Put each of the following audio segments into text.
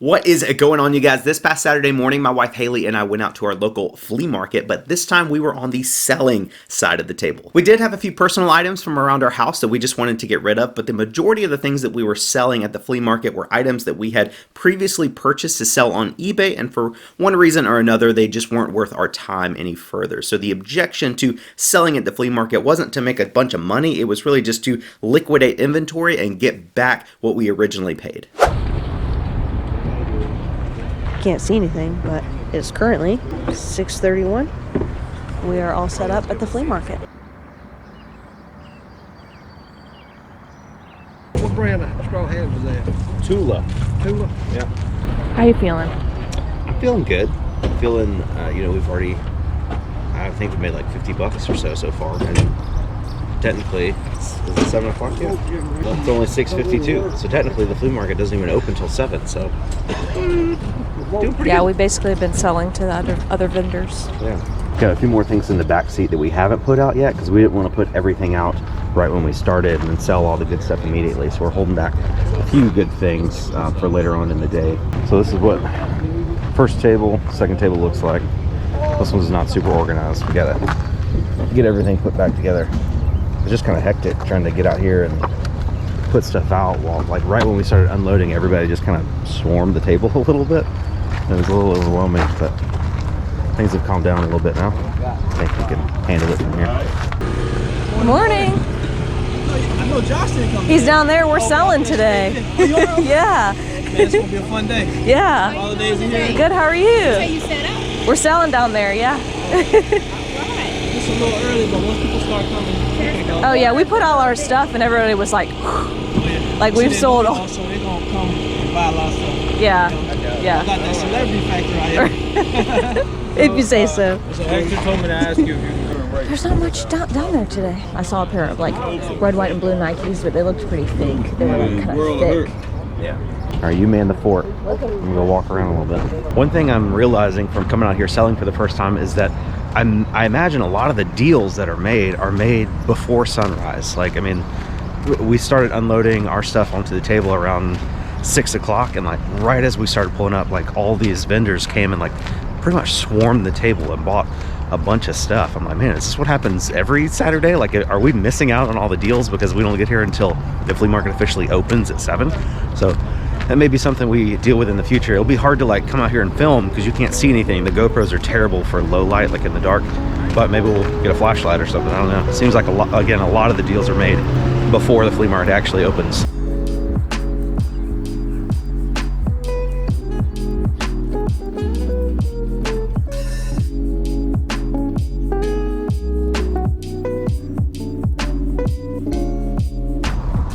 What is going on, you guys? This past Saturday morning, my wife Haley and I went out to our local flea market, but this time we were on the selling side of the table. We did have a few personal items from around our house that we just wanted to get rid of, but the majority of the things that we were selling at the flea market were items that we had previously purchased to sell on eBay, and for one reason or another, they just weren't worth our time any further. So the objection to selling at the flea market wasn't to make a bunch of money, it was really just to liquidate inventory and get back what we originally paid. Can't see anything, but it's currently 6:31. We are all set up at the flea market. What brand of straw hat was that? Tula. Tula? Yeah. How you feeling? I'm feeling good. I'm feeling, we've already, I think we made like 50 bucks or so far. And technically, is it 7 o'clock yet? Well, it's only 6:52. So technically the flea market doesn't even open until 7, so. Yeah, we basically have been selling to the other vendors. Yeah. Got a few more things in the back seat that we haven't put out yet because we didn't want to put everything out right when we started and then sell all the good stuff immediately. So we're holding back a few good things for later on in the day. So this is what first table, second table looks like. This one's not super organized. We gotta get everything put back together. It's just kind of hectic trying to get out here and put stuff out while, like, right when we started unloading, everybody just kind of swarmed the table a little bit. It was a little overwhelming, but things have calmed down a little bit now. I think we can handle it from here. Good morning. I know Josh didn't come. He's down there. We're selling today. Oh, you are? Yeah. Man, it's gonna be a fun day. Yeah. All the days in here. Good. How are So you? you set up? We're selling down there. Yeah. It's a little early, but once people start coming, we can go. Oh yeah. We put all our stuff, and everybody was like, like we've sold all. So they're gonna come and buy a lot of stuff. Yeah. I Yeah. got that celebrity factor out here. If you say so. So Hector told me to ask you if you were doing right. There's not much down there today. I saw a pair of like red, white, and blue Nikes, but they looked pretty fake. They were like kind of thick. Yeah. All right, you man the fort. I'm gonna go walk around a little bit. One thing I'm realizing from coming out here selling for the first time is that I imagine a lot of the deals that are made before sunrise. Like, I mean, we started unloading our stuff onto the table around 6 o'clock, and like right as we started pulling up, like all these vendors came and like pretty much swarmed the table and bought a bunch of stuff. I'm like, man, is this what happens every Saturday? Like, are we missing out on all the deals because we don't get here until the flea market officially opens at 7? So that may be something we deal with in the future. It'll be hard to like come out here and film because you can't see anything. The GoPros are terrible for low light, like in the dark, but maybe we'll get a flashlight or something. I don't know. It seems like a lot of the deals are made before the flea market actually opens.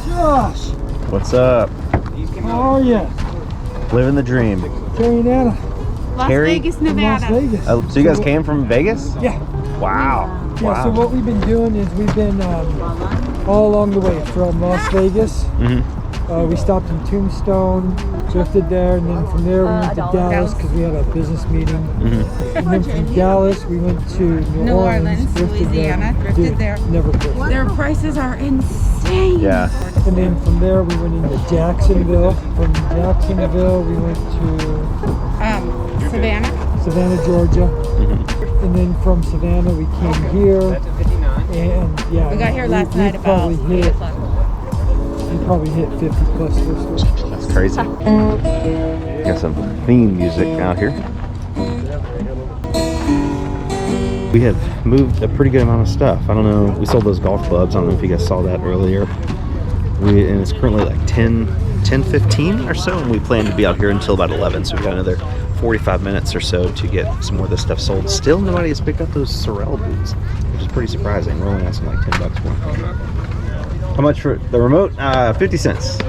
Josh, What's up? how are you? Living the dream. Hairytornado. Las Harry? Vegas, From Nevada. Las Vegas. So you guys came from Vegas? Yeah. Wow. Yeah, so what we've been doing is we've been all along the way from Las Vegas. We stopped in Tombstone, drifted there, and then from there we went to Dallas because we had a business meeting. And then from Dallas we went to New Orleans, drifted Louisiana, there. drifted Dude, there. Never drifted. Their prices are insane. Yeah. And then from there we went into Jacksonville. From Jacksonville we went to Savannah. Georgia. And then from Savannah we came here. And yeah, We got here last night about probably 8 hit, o'clock. we probably hit 50 plus this week. That's crazy. Got some theme music out here. We have moved a pretty good amount of stuff. I don't know, we sold those golf clubs. I don't know if you guys saw that earlier. And it's currently like 10:15 or so, and we plan to be out here until about 11. So we got another 45 minutes or so to get some more of this stuff sold. Still nobody has picked up those Sorel boots, which is pretty surprising. We're only asking like 10 bucks for them. How much for the remote? 50 cents.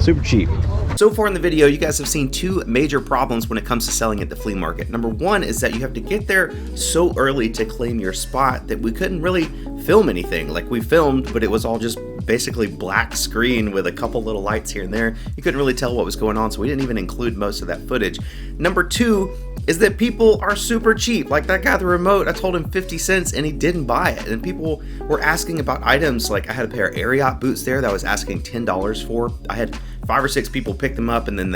Super cheap. So far in the video, you guys have seen two major problems when it comes to selling at the flea market. Number one is that you have to get there so early to claim your spot that we couldn't really film anything. Like, we filmed, but it was all just basically black screen with a couple little lights here and there. You couldn't really tell what was going on, so we didn't even include most of that footage. Number two is that people are super cheap. Like that guy at the remote, I told him 50 cents and he didn't buy it. And people were asking about items. Like, I had a pair of Ariat boots there that I was asking $10 for. I had 5 or 6 people pick them up, and then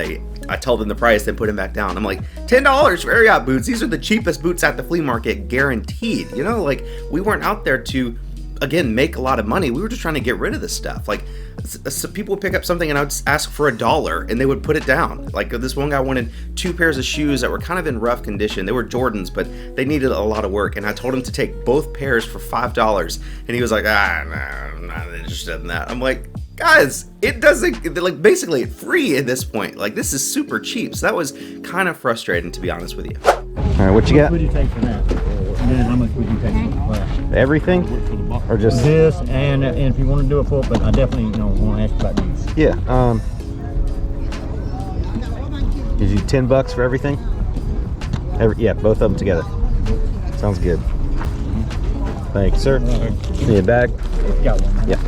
I tell them the price, then put them back down. I'm like, $10 for Hairyot boots. These are the cheapest boots at the flea market, guaranteed. You know, like, we weren't out there to, again, make a lot of money. We were just trying to get rid of this stuff. Like, so people would pick up something and I would ask for $1 and they would put it down. Like, this one guy wanted 2 pairs of shoes that were kind of in rough condition. They were Jordans, but they needed a lot of work. And I told him to take both pairs for $5. And he was like, no, I'm not interested in that. I'm like, guys, it doesn't, like, basically free at this point. Like, this is super cheap. So that was kind of frustrating, to be honest with you. All right, what you got? What do you take for that? And then how much would you take for that? Everything? Or just This, and if you want to do a full, but I definitely want to ask about these. yeah. Gives you $10 for everything. Yeah, both of them together. Sounds good. Thanks, sir. Need a bag? Got one. Yeah.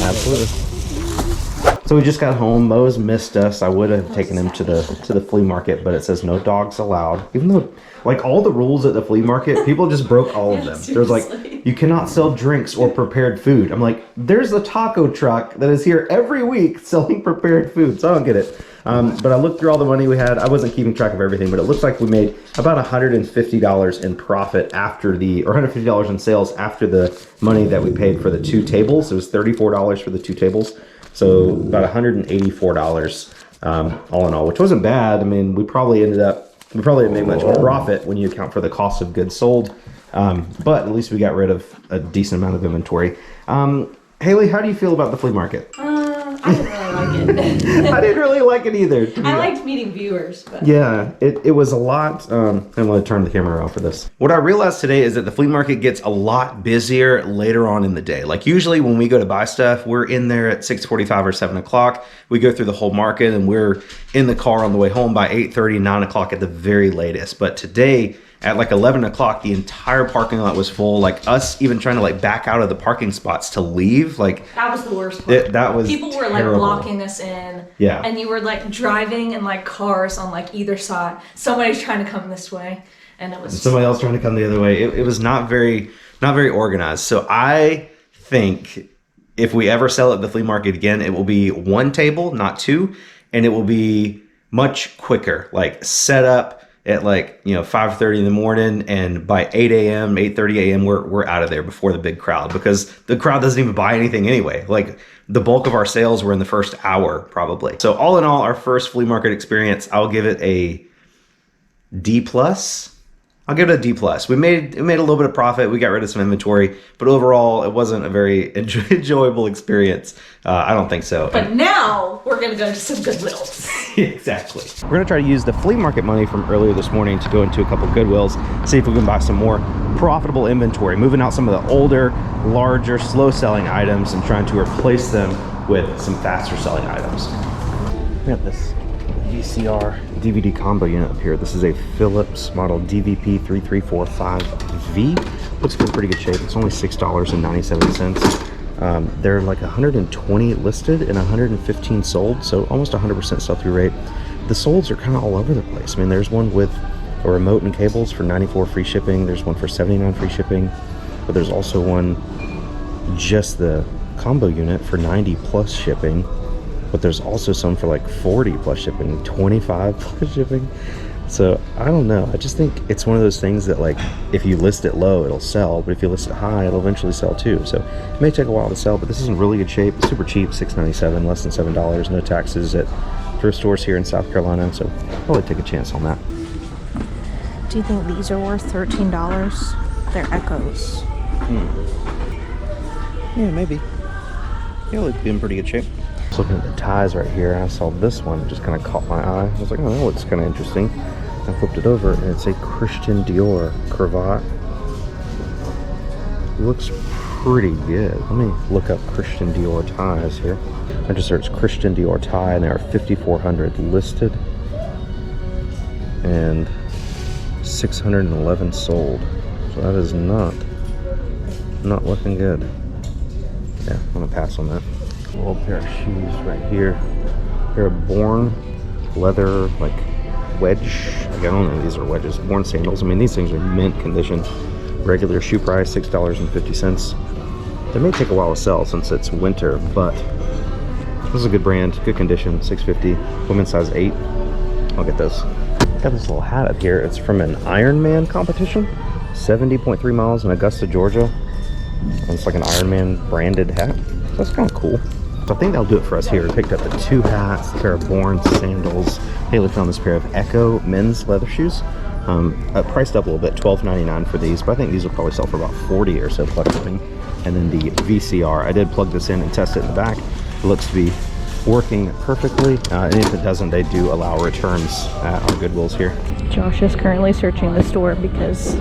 Absolutely. So we just got home. Mo's missed us. I would have taken him to the flea market, but it says no dogs allowed. Even though, like, all the rules at the flea market, people just broke all of them. There's like, you cannot sell drinks or prepared food. I'm like, there's a taco truck that is here every week selling prepared food, so I don't get it. But I looked through all the money we had. I wasn't keeping track of everything, but it looks like we made about $150 in profit after the, or $150 in sales after the money that we paid for the 2 tables. It was $34 for the 2 tables. So about $184 all in all, which wasn't bad. I mean, we probably didn't make much profit when you account for the cost of goods sold. But at least we got rid of a decent amount of inventory. Haley, how do you feel about the flea market? I didn't really like it. I didn't really like it either. I liked meeting viewers, but Yeah, it was a lot. I'm going to turn the camera around for this. What I realized today is that the flea market gets a lot busier later on in the day. Like, usually when we go to buy stuff, we're in there at 6:45 or 7 o'clock. We go through the whole market and we're in the car on the way home by 8:30, 9 o'clock at the very latest. But today, at like 11 o'clock, the entire parking lot was full. Like, us even trying to like back out of the parking spots to leave. Like, that was the worst part. That was People were terrible. like blocking us in. Yeah. And you were like driving in like cars on like either side. Somebody's trying to come this way, and it was Somebody else trying to come the other way. It was not very organized. So I think if we ever sell at the flea market again, it will be 1 table, not 2, and it will be much quicker. Like, set up at like, 5:30 in the morning, and by 8 a.m., 8:30 a.m., we're out of there before the big crowd, because the crowd doesn't even buy anything anyway. Like, the bulk of our sales were in the first hour, probably. So all in all, our first flea market experience, I'll give it a D+. I'll give it a D+. We made a little bit of profit. We got rid of some inventory, but overall, it wasn't a very enjoyable experience. I don't think so. But now we're gonna go to some Goodwills. Exactly. We're gonna try to use the flea market money from earlier this morning to go into a couple of Goodwills, see if we can buy some more profitable inventory, moving out some of the older, larger, slow-selling items and trying to replace them with some faster-selling items. We have this VCR DVD combo unit up here. This is a Philips model DVP3345V. Looks in pretty good shape. It's only $6.97. They're like 120 listed and 115 sold, so almost 100% sell-through rate. The solds are kind of all over the place. I mean, there's one with a remote and cables for $94 free shipping. There's one for $79 free shipping, but there's also one just the combo unit for $90 plus shipping. But there's also some for like $40 plus shipping, $25 plus shipping. So I don't know. I just think it's one of those things that, like, if you list it low, it'll sell, but if you list it high, it'll eventually sell too. So it may take a while to sell, but this is in really good shape. It's super cheap, $6.97, less than $7, no taxes at thrift stores here in South Carolina. So probably take a chance on that. Do you think these are worth $13? They're Echoes. Yeah, maybe. Yeah, they'll be in pretty good shape. Looking at the ties right here, I saw this one, just kind of caught my eye. I was like, oh, that looks kind of interesting. I flipped it over and it's a Christian Dior cravat. Looks pretty good. Let me look up Christian Dior ties here. I just searched Christian Dior tie and there are 5,400 listed and 611 sold. So that is not looking good. Yeah, I'm gonna pass on that. A little pair of shoes right here. Pair of Born leather, like wedge. I don't know if these are wedges. Born sandals. I mean, these things are mint condition. Regular shoe price, $6.50. They may take a while to sell since it's winter, but this is a good brand, good condition, $6.50, women's size 8. I'll get those. Got this little hat up here. It's from an Ironman competition, 70.3 miles in Augusta, Georgia. And it's like an Ironman branded hat. So that's kind of cool. So I think that'll do it for us here. We picked up the 2 hats, a pair of Bourne sandals. Haley found this pair of Echo men's leather shoes. Priced up a little bit, $12.99 for these, but I think these will probably sell for about 40 or so plus shipping. And then the VCR, I did plug this in and test it in the back. It looks to be working perfectly, and if it doesn't, they do allow returns at our Goodwills here. Josh is currently searching the store because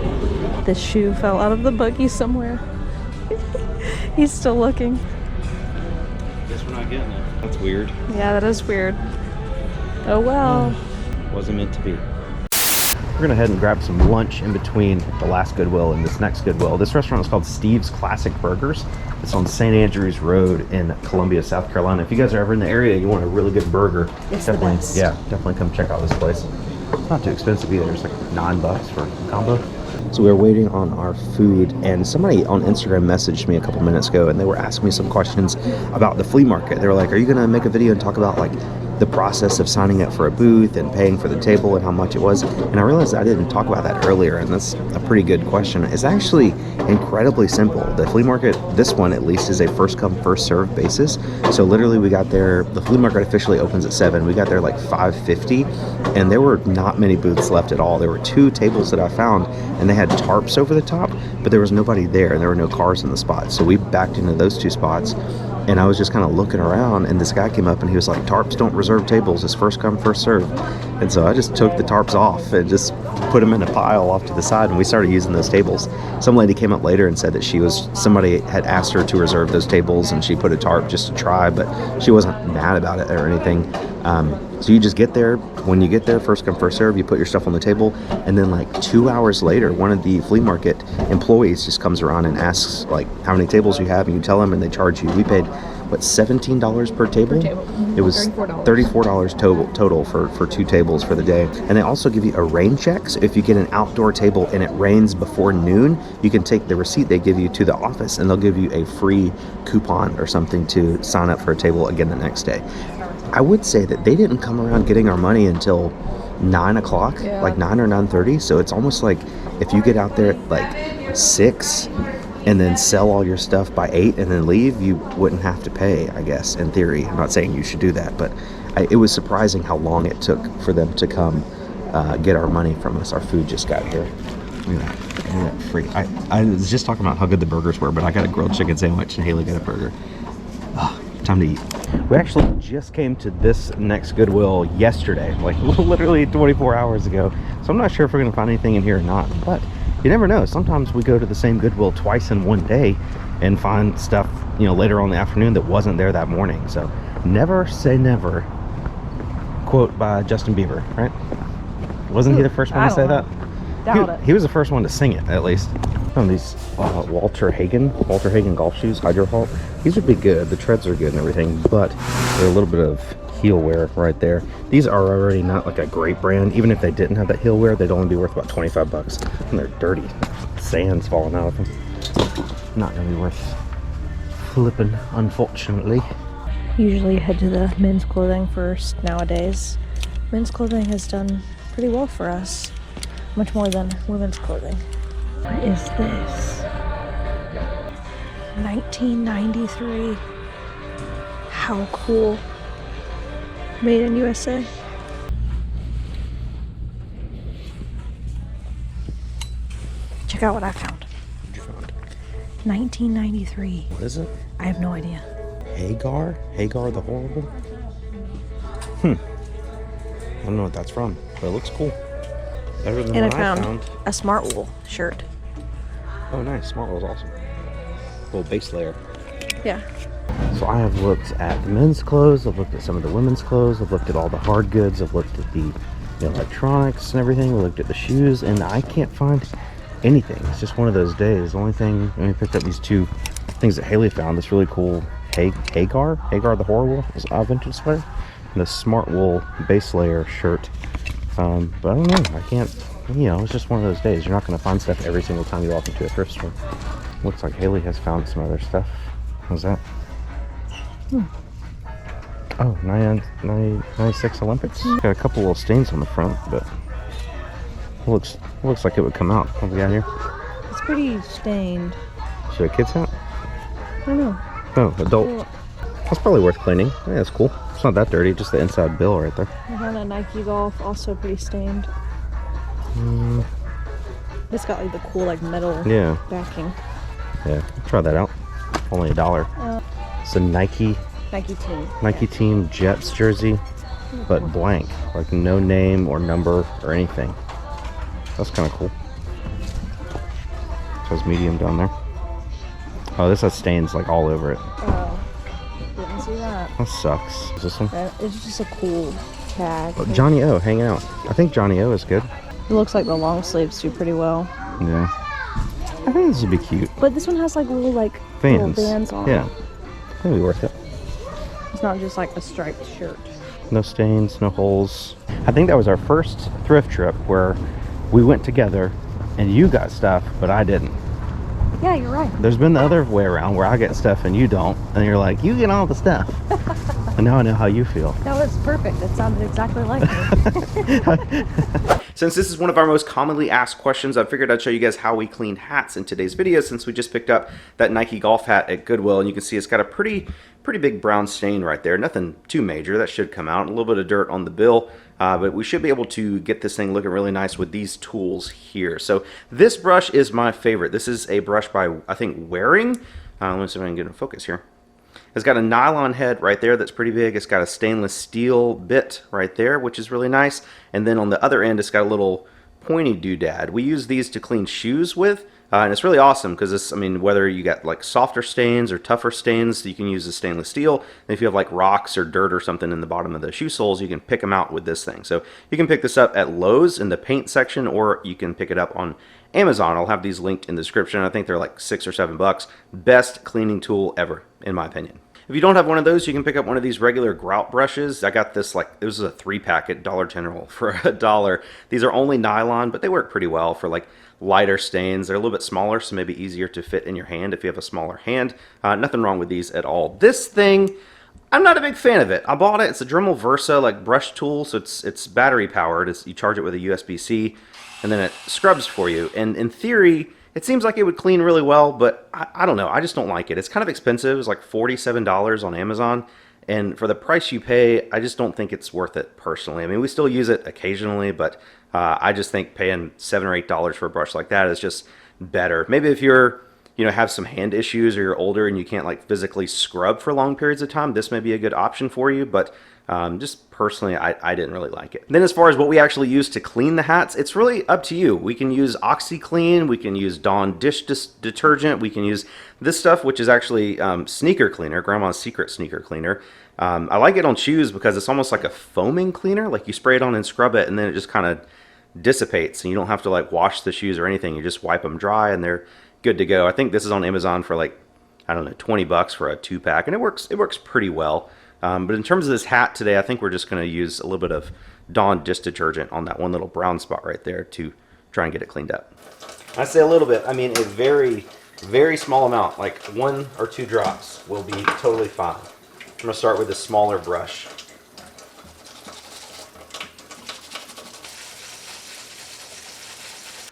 this shoe fell out of the buggy somewhere. He's still looking. Guess we're not getting it. That's weird. Yeah, that is weird. Oh well. Wasn't meant to be. We're gonna head and grab some lunch in between the last Goodwill and this next Goodwill. This restaurant is called Steve's Classic Burgers. It's on St. Andrews Road in Columbia, South Carolina. If you guys are ever in the area, you want a really good burger, definitely come check out this place. It's not too expensive either. It's like $9 for a combo. So we were waiting on our food, and somebody on Instagram messaged me a couple minutes ago, and they were asking me some questions about the flea market. They were like, are you gonna make a video and talk about like the process of signing up for a booth and paying for the table and how much it was? And I realized I didn't talk about that earlier, and that's a pretty good question. It's actually incredibly simple. The flea market, this one at least, is a first come first served basis. So literally we got there, the flea market officially opens at 7. We got there like 5:50, and there were not many booths left at all. There were 2 tables that I found, and they had tarps over the top, but there was nobody there, and there were no cars in the spots. So we backed into those 2 spots, and I was just kind of looking around, and this guy came up and he was like, tarps don't reserve tables, it's first come first serve. And so I just took the tarps off and just put them in a pile off to the side, and we started using those tables. Some lady came up later and said that somebody had asked her to reserve those tables, and she put a tarp just to try, but she wasn't mad about it or anything. So you just get there. When you get there, first come first serve, you put your stuff on the table, and then like 2 hours later, one of the flea market employees just comes around and asks like how many tables you have, and you tell them, and they charge you. We paid what, $17 per table? It was $34 total for 2 tables for the day. And they also give you a rain check. So if you get an outdoor table and it rains before noon, you can take the receipt they give you to the office, and they'll give you a free coupon or something to sign up for a table again the next day. I would say that they didn't come around getting our money until 9 o'clock, like 9 or 9:30. So it's almost like if you get out there at like 6 and then sell all your stuff by 8 and then leave, you wouldn't have to pay, I guess, in theory. I'm not saying you should do that, but it was surprising how long it took for them to come get our money from us. Our food just got here. Look at that freak. I was just talking about how good the burgers were, but I got a grilled chicken sandwich and Haley got a burger. Time to eat. We actually just came to this next Goodwill yesterday, like literally 24 hours ago. So I'm not sure if we're gonna find anything in here or not, but you never know. Sometimes we go to the same Goodwill twice in one day and find stuff, you know, later on in the afternoon that wasn't there that morning. So never say never. Quote by Justin Bieber, right? Wasn't he the first one to say that? Doubt it. He was the first one to sing it, at least. Found these Walter Hagen golf shoes, Hydro Halt. These would be good. The treads are good and everything, but they're a little bit of heel wear right there. These are already not like a great brand. Even if they didn't have that heel wear, they'd only be worth about 25 bucks. And they're dirty. Sand's falling out of them. Not gonna be worth flipping, unfortunately. Usually head to the men's clothing first nowadays. Men's clothing has done pretty well for us. Much more than women's clothing. What is this? 1993. How cool. Made in USA. Check out what I found. What'd you find? 1993. What is it? I have no idea. Hagar the Horrible? I don't know what that's from, but it looks cool. Better than And I what found a Smart Wool shirt. Oh, nice. Smart Wool's awesome. Little base layer. Yeah. So I have looked at the men's clothes. I've looked at some of the women's clothes. I've looked at all the hard goods. I've looked at the electronics and everything. We looked at the shoes, and I can't find anything. It's just one of those days. The only thing, I only picked up these 2 things that Haley found. This really cool Hagar the Horrible vintage sweater, and the Smart Wool base layer shirt. But I don't know. I can't. It's just one of those days. You're not going to find stuff every single time you walk into a thrift store. Looks like Haley has found some other stuff. How's that? Oh, 96 Olympics. Got a couple little stains on the front, but it looks like it would come out. What we got here? It's pretty stained. Should a kid's hat? I don't know. Oh, adult. Cool. That's probably worth cleaning. Yeah, that's cool. It's not that dirty, just the inside bill right there. I found a Nike Golf, also pretty stained. It's got like the cool like metal backing. Yeah, try that out. Only $1. It's a Nike Team Jets jersey, but blank, like no name or number or anything. That's kind of cool. It says medium down there. Oh, this has stains like all over it. Oh, didn't see that. That sucks. Is this one? It's just a cool tag. Oh, Johnny O hanging out. I think Johnny O is good. It looks like the long sleeves do pretty well. Yeah. I think this would be cute. But this one has like little bands on it. Yeah. That'd be worth it. It's not just like a striped shirt. No stains, no holes. I think that was our first thrift trip where we went together and you got stuff, but I didn't. Yeah, you're right. There's been the other way around where I get stuff and you don't. And you're like, you get all the stuff. And now I know how you feel. That was perfect. It sounded exactly like me. Since this is one of our most commonly asked questions, I figured I'd show you guys how we clean hats in today's video, since we just picked up that Nike Golf hat at Goodwill, and you can see it's got a pretty big brown stain right there. Nothing too major. That should come out. A little bit of dirt on the bill, but we should be able to get this thing looking really nice with these tools here. So this brush is my favorite. This is a brush by, I think, Waring. Let me see if I can get in focus here. It's got a nylon head right there that's pretty big. It's got a stainless steel bit right there, which is really nice. And then on the other end, it's got a little pointy doodad. We use these to clean shoes with, and it's really awesome because it's, I mean, whether you got like softer stains or tougher stains, you can use the stainless steel. And if you have like rocks or dirt or something in the bottom of the shoe soles, you can pick them out with this thing. So you can pick this up at Lowe's in the paint section, or you can pick it up on Amazon. I'll have these linked in the description. I think they're like $6 or $7. Best cleaning tool ever, in my opinion. If you don't have one of those, you can pick up one of these regular grout brushes. I got this, like, this is a 3-pack at Dollar General for $1. These are only nylon, but they work pretty well for like lighter stains. They're a little bit smaller, so maybe easier to fit in your hand if you have a smaller hand. Nothing wrong with these at all. This thing, I'm not a big fan of it. I bought it. It's a Dremel Versa like brush tool, so it's battery powered. You charge it with a USB-C, and then it scrubs for you. And in theory, it seems like it would clean really well, but I don't know. I just don't like it. It's kind of expensive. It's like $47 on Amazon. And for the price you pay, I just don't think it's worth it personally. I mean, we still use it occasionally, but I just think paying $7 or $8 for a brush like that is just better. Maybe if you're, you know, have some hand issues or you're older and you can't like physically scrub for long periods of time, this may be a good option for you. But just personally, I didn't really like it. Then as far as what we actually use to clean the hats, it's really up to you. We can use OxiClean, we can use Dawn dish detergent, we can use this stuff, which is actually sneaker cleaner, Grandma's Secret sneaker cleaner. I like it on shoes because it's almost like a foaming cleaner. Like you spray it on and scrub it, and then it just kind of dissipates, and you don't have to like wash the shoes or anything. You just wipe them dry, and they're good to go. I think this is on Amazon for like, I don't know, $20 for a 2-pack, and it works pretty well. But in terms of this hat today, I think we're just going to use a little bit of Dawn dish detergent on that one little brown spot right there to try and get it cleaned up. I say a little bit, I mean a very, very small amount, like 1 or 2 drops will be totally fine. I'm going to start with a smaller brush.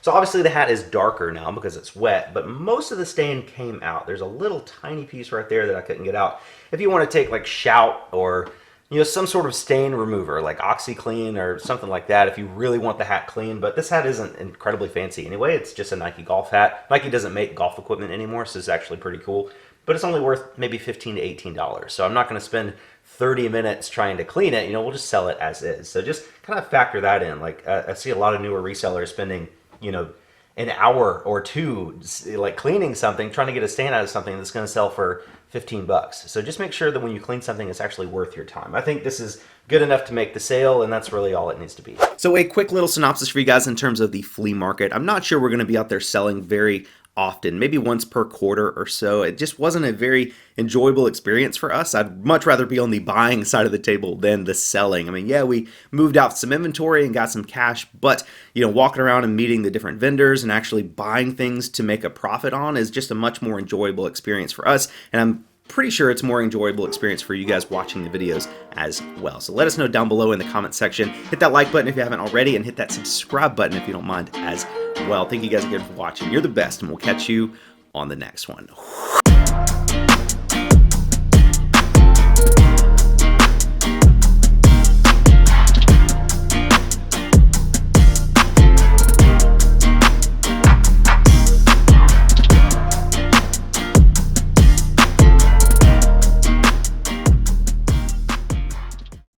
So obviously the hat is darker now because it's wet, but most of the stain came out. There's a little tiny piece right there that I couldn't get out. If you want to take like Shout or, you know, some sort of stain remover like OxiClean or something like that if you really want the hat clean. But this hat isn't incredibly fancy anyway. It's just a Nike golf hat. Nike doesn't make golf equipment anymore, so it's actually pretty cool. But it's only worth maybe $15 to $18. So I'm not going to spend 30 minutes trying to clean it. You know, we'll just sell it as is. So just kind of factor that in. Like I see a lot of newer resellers spending, you know, an hour or two like cleaning something, trying to get a stain out of something that's going to sell for $15. So just make sure that when you clean something, it's actually worth your time. I think this is good enough to make the sale, and that's really all it needs to be. So a quick little synopsis for you guys in terms of the flea market. I'm not sure we're going to be out there selling very often, maybe once per quarter or so. It just wasn't a very enjoyable experience for us. I'd much rather be on the buying side of the table than the selling. I mean, yeah, we moved out some inventory and got some cash, but walking around and meeting the different vendors and actually buying things to make a profit on is just a much more enjoyable experience for us. And I'm pretty sure it's a more enjoyable experience for you guys watching the videos as well. So let us know down below in the comment section. Hit that like button if you haven't already, and hit that subscribe button if you don't mind as well. Thank you guys again for watching. You're the best, and we'll catch you on the next one.